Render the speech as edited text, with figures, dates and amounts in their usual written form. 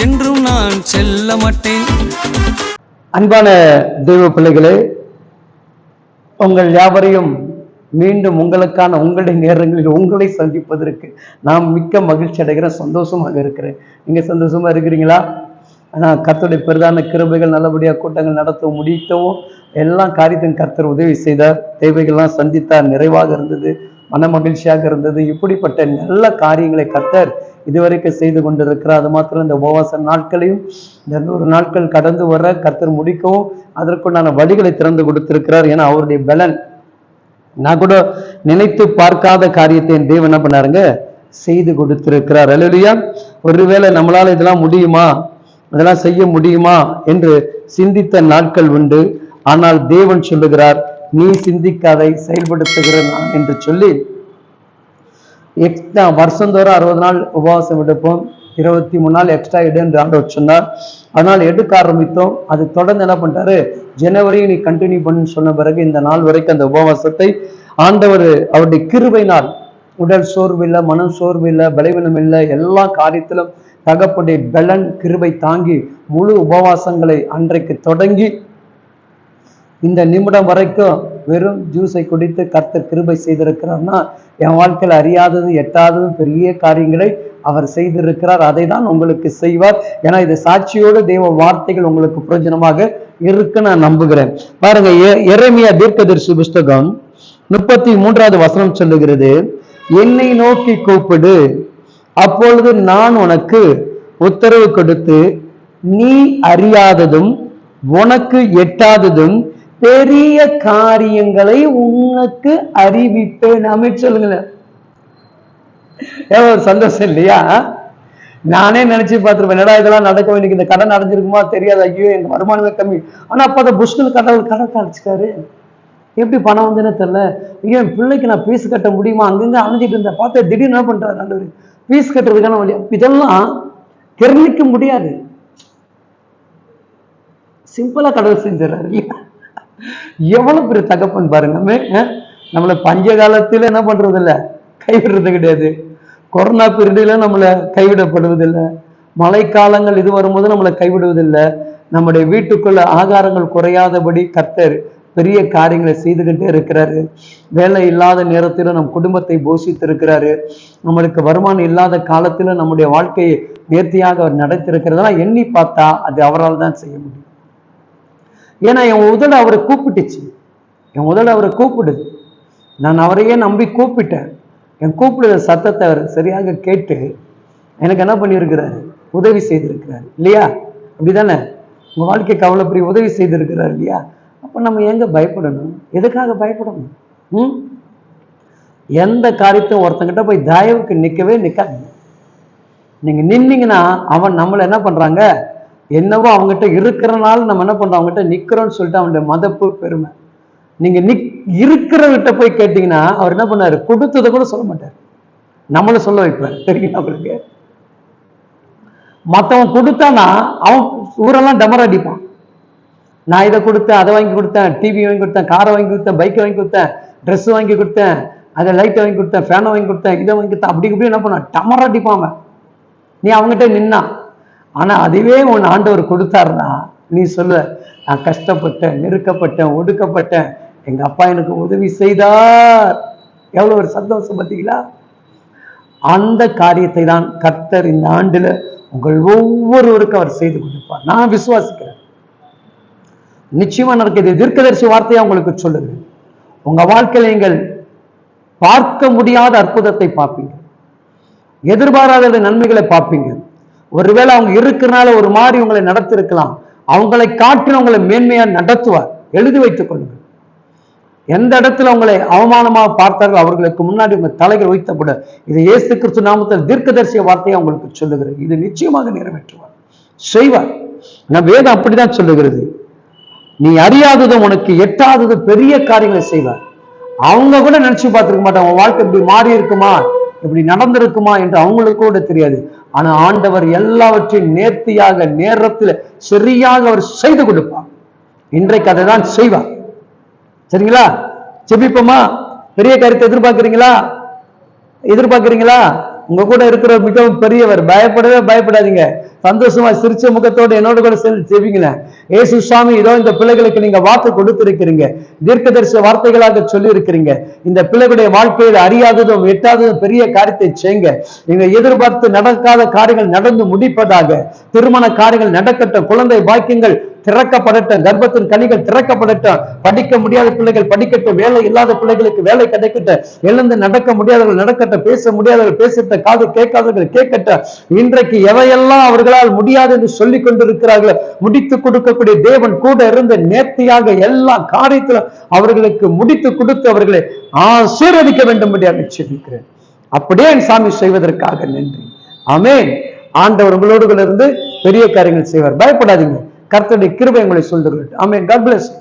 என்றும் நான் செல்ல மாட்டேன். அன்பான தெய்வ பிள்ளைகளே, உங்கள் யாவரையும் மீண்டும் உங்களுக்கான உங்களுடைய நேரங்களில் உங்களை சந்திப்பதற்கு நான் மிக்க மகிழ்ச்சி அடைகிறேன், சந்தோஷமாக இருக்கிறேன். நீங்க சந்தோஷமா இருக்கிறீங்களா? ஆனால் கர்த்தருடைய பெரிதான கிருபைகள் நல்லபடியாக கூட்டங்கள் நடத்த முடித்தவும் எல்லா காரியத்தையும் கர்த்தர் உதவி செய்தார். தேவைகள்லாம் சந்தித்தார், நிறைவாக இருந்தது, மன மகிழ்ச்சியாக இருந்தது. இப்படிப்பட்ட நல்ல காரியங்களை கர்த்தர் இதுவரைக்கும் செய்து கொண்டிருக்கிறார். அது மாத்திரம் இந்த உபவாச நாட்களையும் இந்த 100 நாட்கள் கடந்து வர கர்த்தர் முடிக்கவும் அதற்குண்டான வழிகளை திறந்து கொடுத்திருக்கிறார். ஏன்னா அவருடைய பலன் நான் கூட நினைத்து பார்க்காத காரியத்தை என் தேவன் என்ன பண்ணாருங்க செய்து கொடுத்திருக்கிறார். அல்லேலூயா. ஒருவேளை நம்மளால இதெல்லாம் முடியுமா, இதெல்லாம் செய்ய முடியுமா என்று சிந்தித்த நாட்கள் உண்டு. ஆனால் தேவன் சொல்லுகிறார், நீ சிந்திக்காதை செயல்படுத்துகிற நான் என்று சொல்லி எக்ஸ்ட்ரா வருஷந்தோறும் 60 நாள் உபவாசம் எடுப்போம், 23 நாள் எக்ஸ்ட்ரா எடு என்று ஆண்டவர் சொன்னார். அதனால் எடுக்க ஆரம்பித்தோம். அது தொடர்ந்து என்ன பண்ணிட்டாரு, ஜனவரியை நீ கண்டினியூ பண்ணு சொன்ன பிறகு இந்த நாள் வரைக்கும் அந்த உபவாசத்தை ஆண்டவர் அவருடைய கிருபை நாள், உடல் சோர்வு இல்லை, மனம் சோர்வு இல்லை, பலவீனம் இல்லை, எல்லா காரியத்திலும் தகப்பனுடைய பலன் கிருபை தாங்கி முழு உபவாசங்களை அன்றைக்கு தொடங்கி இந்த நிமிடம் வரைக்கும் வெறும் ஜூஸை குடித்து கர்த்தர் கிருபை செய்திருக்கிறார்னா என் வாழ்க்கையில் அறியாதது எட்டாதது பெரிய காரியங்களை அவர் செய்திருக்கிறார். அதை தான் உங்களுக்கு செய்வார். ஏன்னா இது சாட்சியோடு தேவ வார்த்தைகள் உங்களுக்கு பிரயோஜனமாக இருக்கு நான் நம்புகிறேன். பாருங்க, எரேமியா தீர்க்கதரிசி புஸ்தகம் 33வது வசனம் சொல்லுகிறது, என்னை நோக்கி கூப்பிடு, அப்பொழுது நான் உனக்கு உத்தரவு கொடுத்து நீ அறியாததும் உனக்கு எட்டாததும் பெரிய காரியங்களை உனக்கு அறிவிப்பேன். அமைச்சு சொல்லுங்களேன், ஒரு சந்தோஷம் இல்லையா? நானே நினைச்சு பார்த்துருப்பேன், என்னடா இதெல்லாம் நடக்க வேண்டிய, இந்த கடன் அடைஞ்சிருக்குமா தெரியாது, ஐயோ எங்க வருமானமே கம்மி. ஆனா அப்ப புஷ்கள் கடை அடைச்சிக்காரு, எப்படி பணம் வந்துன்னு தெரியல, ஐயோ என் பிள்ளைக்கு நான் ஃபீஸ் கட்ட முடியுமா, அங்கங்க அணைஞ்சிட்டு இருந்தேன், பார்த்து திடீர்னு என்ன பண்றாரு ஆண்டவர், ஃபீஸ் கட்டுறதுக்கான வழி. இதெல்லாம் தெரிவிக்க முடியாது, சிம்பிளா கடவுள் செஞ்சிடறாரு இல்லையா? எவ்வளவு பெரிய தகப்பன் பாருங்க. நம்மளை பஞ்ச காலத்துல என்ன பண்றது இல்லை, கைவிடுறது கிடையாது. கொரோனா பீரியட்ல நம்மளை கைவிடப்படுவதில்லை. மழைக்காலங்கள் இது வரும்போது நம்மளை கைவிடுவதில்லை. நம்முடைய வீட்டுக்குள்ள ஆகாரங்கள் குறையாதபடி கர்த்தர் பெரிய காரியங்களை செய்துகிட்டே இருக்கிறாரு. வேலை இல்லாத நேரத்தில் நம் குடும்பத்தை போஷித்து இருக்கிறாரு. நம்மளுக்கு வருமானம் இல்லாத காலத்துல நம்முடைய வாழ்க்கையை நேர்த்தியாக அவர் நடத்திருக்கிறதெல்லாம் எண்ணி பார்த்தா அது அவரால் தான் செய்ய முடியும். ஏன்னா என் உதடு அவரை கூப்பிட்டுச்சு, என் உதடு அவரை கூப்பிடுது, நான் அவரையே நம்பி கூப்பிட்டேன். என் கூப்பிடுற சத்தத்தை அவர் சரியாக கேட்டு எனக்கு என்ன பண்ணியிருக்கிறாரு, உதவி செய்திருக்கிறாரு இல்லையா? அப்படிதானே? உங்க வாழ்க்கைக்கு அவ்வளவு பெரிய உதவி செய்திருக்கிறார் இல்லையா? அப்ப நம்ம எங்க பயப்படணும், எதுக்காக பயப்படணும்? எந்த காரியத்தையும் ஒருத்தங்கிட்ட போய் தயவுக்கு நிற்கவே நிற்காதீங்க. நீங்க நின்னீங்கன்னா அவன் நம்மளை என்ன பண்றாங்க, என்னவோ அவங்ககிட்ட இருக்கிறனால நம்ம என்ன பண்றோம், அவங்ககிட்ட நிக்கிறோம்னு சொல்லிட்டு அவனுடைய மதப்பு பெருமை. நீங்க இருக்கிறவங்கிட்ட போய் கேட்டீங்கன்னா அவர் என்ன பண்ணாரு, கொடுத்ததை கூட சொல்ல மாட்டார், நம்மளை சொல்ல வைப்பார். தெரியுங்களா உங்களுக்கு? மற்றவன் கொடுத்தானா அவன் ஊரெல்லாம் டமர் அடிப்பான், நான் இதை கொடுத்தேன், அதை வாங்கி கொடுத்தேன், டிவி வாங்கி கொடுத்தேன், காரை வாங்கி கொடுத்தேன், பைக்கை வாங்கி கொடுத்தேன், ட்ரெஸ் வாங்கி கொடுத்தேன், அதை லைட்டை வாங்கி கொடுத்தேன், ஃபேனை வாங்கி கொடுத்தேன், இதை வாங்கி கொடுத்தேன், அப்படி இப்படி என்ன பண்ண டமர் அடிப்பான். நீ அவங்ககிட்ட நின்னா. ஆனா அதுவே உன் ஆண்டவர் கொடுத்தாருன்னா நீ சொல்ல, நான் கஷ்டப்பட்டேன், நெருக்கப்பட்டேன், ஒடுக்கப்பட்டேன், எங்க அப்பா எனக்கு உதவி செய்தார். எவ்வளவு ஒரு சந்தோஷம் பார்த்தீங்களா? அந்த காரியத்தை தான் கர்த்தர் இந்த ஆண்டுல உங்கள் ஒவ்வொருவருக்கும் அவர் செய்து கொடுப்பார். நான் விசுவாசிக்கிறேன், நிச்சயமா நடக்கிறது. தீர்க்கதரிசி வார்த்தையா உங்களுக்கு சொல்லுங்க, உங்க வாழ்க்கையில நீங்கள் பார்க்க முடியாத அற்புதத்தை பார்ப்பீங்க, எதிர்பாராத நன்மைகளை பார்ப்பீங்க. ஒருவேளை அவங்க இருக்கிறனால ஒரு மாதிரி உங்களை நடத்திருக்கலாம், அவங்களை காட்டின உங்களை மேன்மையா நடத்துவார். எழுதி வைத்துக் கொள்ளுங்கள். எந்த இடத்துல உங்களை அவமானமாக பார்த்தார்கள் அவர்களுக்கு முன்னாடி உங்க தலைகள் வைத்தப்பட, இது இயேசு கிறிஸ்து நாமத்தில் தீர்க்கதரிசிய வார்த்தையை உங்களுக்கு சொல்லுகிறது. இது நிச்சயமாக நிறைவேற்றுவார், செய்வார். நான் வேதம் அப்படிதான் சொல்லுகிறது, நீ அறியாததும் உனக்கு எட்டாததும் பெரிய காரியங்களை செய்வார். அவங்க கூட நினைச்சு பார்த்திருக்க மாட்டாங்க, உன் வாழ்க்கை இப்படி மாறி இருக்குமா, இப்படி நடந்திருக்குமா என்று அவங்களுக்கு கூட தெரியாது. ஆனா ஆண்டவர் எல்லாவற்றையும் நேர்த்தியாக நேரத்தில் சரியாக அவர் செய்து கொடுப்பார். இன்றைக்கு அதை தான் செய்வார். சரிங்களா? ஜெபிப்போமா? பெரிய காரியத்தை எதிர்பார்க்கிறீங்களா? உங்க கூட இருக்கிற மிகவும் பெரியவர். பயப்படவே பயப்படாதீங்க, சந்தோஷமா சிரிச்ச முகத்தோடு என்னோட கூட சேர்ந்து ஜெபிங்களேன். ஏசு சுவாமி, இதோ இந்த பிள்ளைகளுக்கு நீங்க வாக்கு கொடுத்திருக்கிறீங்க, தீர்க்கதரிசி வார்த்தைகளாக சொல்லி இருக்கிறீங்க. இந்த பிள்ளைகளுடைய வாழ்க்கையில் அறியாததும் எட்டாததும் பெரிய காரியத்தை செய்யுங்க. நீங்க எதிர்பார்த்து நடக்காத காரியங்கள் நடந்து முடிப்பதாக. திருமண காரியங்கள் நடக்கட்டும், குழந்தை பாக்கியங்கள் திறக்கப்படட்டும், கர்ப்பத்தின் கனிகள் திறக்கப்படட்டும், படிக்க முடியாத பிள்ளைகள் படிக்கட்டும், வேலை இல்லாத பிள்ளைகளுக்கு வேலை கிடைக்கட்டும், எழுந்து நடக்க முடியாதவர்கள் நடக்கட்டும், பேச முடியாதவர்கள் பேசட்டும், காது கேட்காதவர்கள் கேட்கட்டும். இன்றைக்கு எவையெல்லாம் அவர்களால் முடியாது என்று சொல்லிக் கொண்டிருக்கிறார்கள், முடித்து கொடுக்கக்கூடிய தேவன் கூட இருந்து நேர்த்தியாக எல்லா காரியத்திலும் அவர்களுக்கு முடித்து கொடுத்து அவர்களை ஆசீர்வதிக்க வேண்டும் என்று சொல்லிக்கிறேன். அப்படியே என் சாமி செய்வதற்காக நன்றி. ஆமென். ஆண்டவர் உங்களோடு இருந்து பெரிய காரியங்கள் செய்வார். பயப்படாதீங்க. கர்த்தருடைய கிருபை உங்களை சொல்லுங்கள். ஆமென். God bless you.